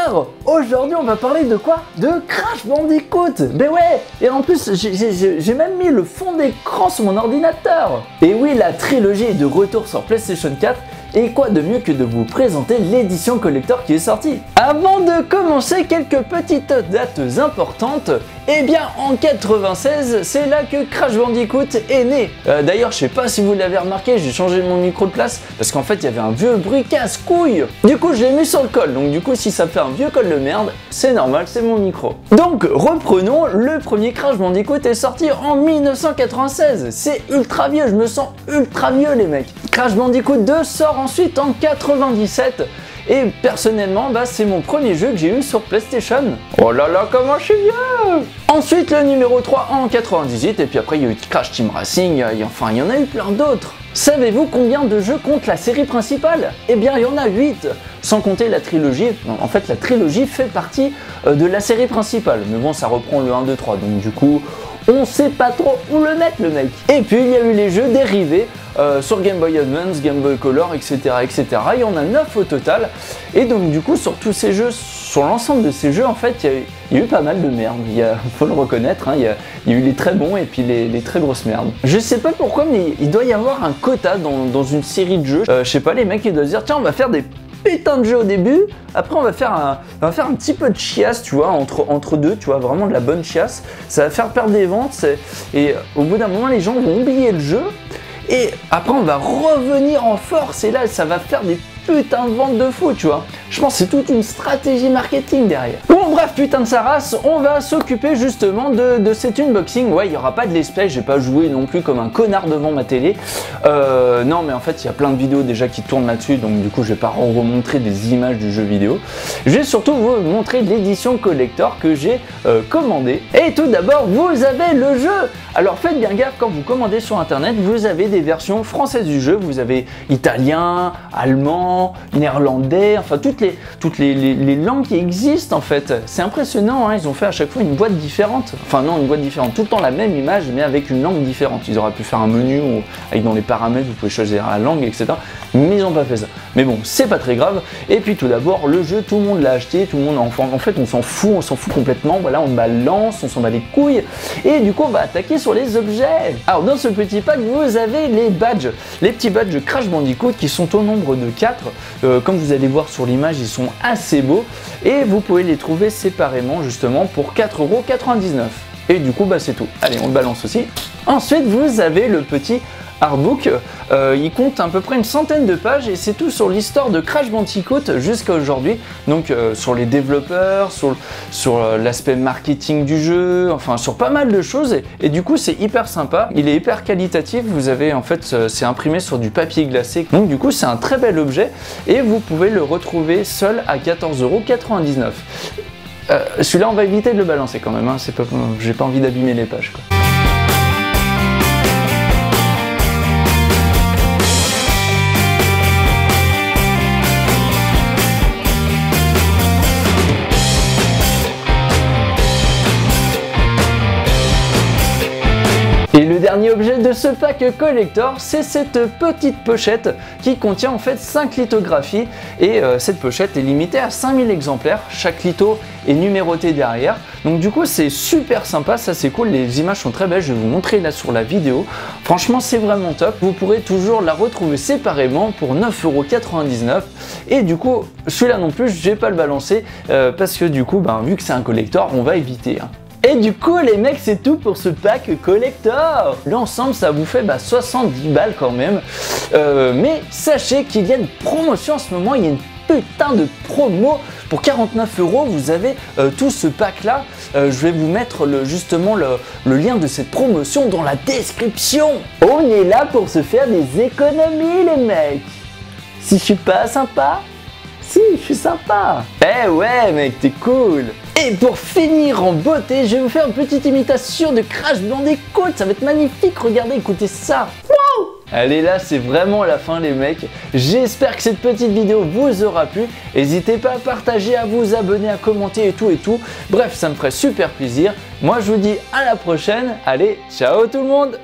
bonsoir. Aujourd'hui on va parler de quoi? De Crash Bandicoot. Ben ouais. Et en plus j'ai même mis le fond d'écran sur mon ordinateur. Et oui, la trilogie est de retour sur PlayStation 4. Et quoi de mieux que de vous présenter l'édition collector qui est sortie. Avant de commencer, quelques petites dates importantes. Eh bien en 96, c'est là que Crash Bandicoot est né. D'ailleurs, je sais pas si vous l'avez remarqué, j'ai changé mon micro de place parce qu'en fait il y avait un vieux bruit casse-couille. Du coup je l'ai mis sur le col, donc du coup si ça fait un vieux col de merde, c'est normal, c'est mon micro. Donc reprenons, le premier Crash Bandicoot est sorti en 1996. C'est ultra vieux, je me sens ultra vieux les mecs. Crash Bandicoot 2 sort ensuite en 97. Et personnellement, c'est mon premier jeu que j'ai eu sur PlayStation. Oh là là, comment je suis vieux! Ensuite, le numéro 3 en 98, et puis après, il y a eu Crash Team Racing, enfin, il y en a eu plein d'autres. Savez-vous combien de jeux compte la série principale? Eh bien, il y en a 8, sans compter la trilogie. En fait, la trilogie fait partie de la série principale. Mais bon, ça reprend le 1, 2, 3, donc du coup, on sait pas trop où le mettre, le mec. Et puis, il y a eu les jeux dérivés. Sur Game Boy Advance, Game Boy Color, etc., etc. Il y en a 9 au total. Et donc du coup, sur tous ces jeux, sur l'ensemble de ces jeux, en fait, il y a eu pas mal de merde. Faut le reconnaître, hein, il y a eu les très bons et puis les très grosses merdes. Je sais pas pourquoi, mais il doit y avoir un quota dans une série de jeux. Je sais pas, les mecs, ils doivent se dire, tiens, on va faire des putain de jeux au début, après on va faire un petit peu de chiasse, tu vois, entre deux, tu vois, vraiment de la bonne chiasse. Ça va faire perdre des ventes, et au bout d'un moment, les gens vont oublier le jeu. Et après on va revenir en force et là ça va faire des putains de ventes de fou, tu vois. Je pense que c'est toute une stratégie marketing derrière. Bon bref, putain de sa race, on va s'occuper justement de cet unboxing. Ouais, il n'y aura pas de let's play, j'ai pas joué non plus comme un connard devant ma télé. Non mais en fait il y a plein de vidéos déjà qui tournent là-dessus, donc du coup je vais pas remontrer des images du jeu vidéo. Je vais surtout vous montrer l'édition collector que j'ai commandée. Et tout d'abord, vous avez le jeu. Alors faites bien gaffe, quand vous commandez sur internet, vous avez des versions françaises du jeu, vous avez italien, allemand, néerlandais, enfin toutes les langues qui existent en fait. C'est impressionnant, hein, ils ont fait à chaque fois une boîte différente. Enfin non, une boîte différente, tout le temps la même image mais avec une langue différente. Ils auraient pu faire un menu où, avec dans les paramètres vous pouvez choisir la langue, etc. Mais ils n'ont pas fait ça. Mais bon, c'est pas très grave. Et puis tout d'abord, le jeu, tout le monde l'a acheté, tout le monde, enfin, en fait on s'en fout complètement. Voilà, on balance, on s'en bat les couilles. Et du coup on va attaquer sur les objets. Alors dans ce petit pack, vous avez les badges, les petits badges Crash Bandicoot qui sont au nombre de 4. Comme vous allez voir sur l'image, ils sont assez beaux. Et vous pouvez les trouver séparément justement pour 4,99 €. Et du coup, c'est tout. Allez, on le balance aussi. Ensuite, vous avez le petit artbook. Il compte à peu près une centaine de pages et c'est tout sur l'histoire de Crash Bandicoot jusqu'à aujourd'hui. Donc sur les développeurs, sur l'aspect marketing du jeu, enfin sur pas mal de choses et du coup c'est hyper sympa. Il est hyper qualitatif. Vous avez en fait, c'est imprimé sur du papier glacé. Donc du coup c'est un très bel objet et vous pouvez le retrouver seul à 14,99 €. Celui-là on va éviter de le balancer quand même, hein. J'ai pas envie d'abîmer les pages, quoi. Et le dernier objet de ce pack collector, c'est cette petite pochette qui contient en fait 5 lithographies et cette pochette est limitée à 5000 exemplaires. Chaque litho est numéroté derrière. Donc du coup c'est super sympa, ça c'est cool, les images sont très belles, je vais vous montrer là sur la vidéo. Franchement c'est vraiment top. Vous pourrez toujours la retrouver séparément pour 9,99 € et du coup celui-là non plus je vais pas le balancer parce que du coup vu que c'est un collector on va éviter, hein. Et du coup les mecs, c'est tout pour ce pack collector. L'ensemble ça vous fait 70 balles quand même. Mais sachez qu'il y a une promotion en ce moment, il y a une putain de promo. Pour 49 €, vous avez tout ce pack là. Je vais vous mettre justement le lien de cette promotion dans la description. On est là pour se faire des économies les mecs. Si je suis pas sympa, si je suis sympa. Eh ouais mec, t'es cool. Et pour finir en beauté, je vais vous faire une petite imitation de Crash Bandicoot. Ça va être magnifique, regardez, écoutez ça. Wow! Allez là, c'est vraiment la fin les mecs. J'espère que cette petite vidéo vous aura plu. N'hésitez pas à partager, à vous abonner, à commenter et tout. Bref, ça me ferait super plaisir. Moi je vous dis à la prochaine. Allez, ciao tout le monde!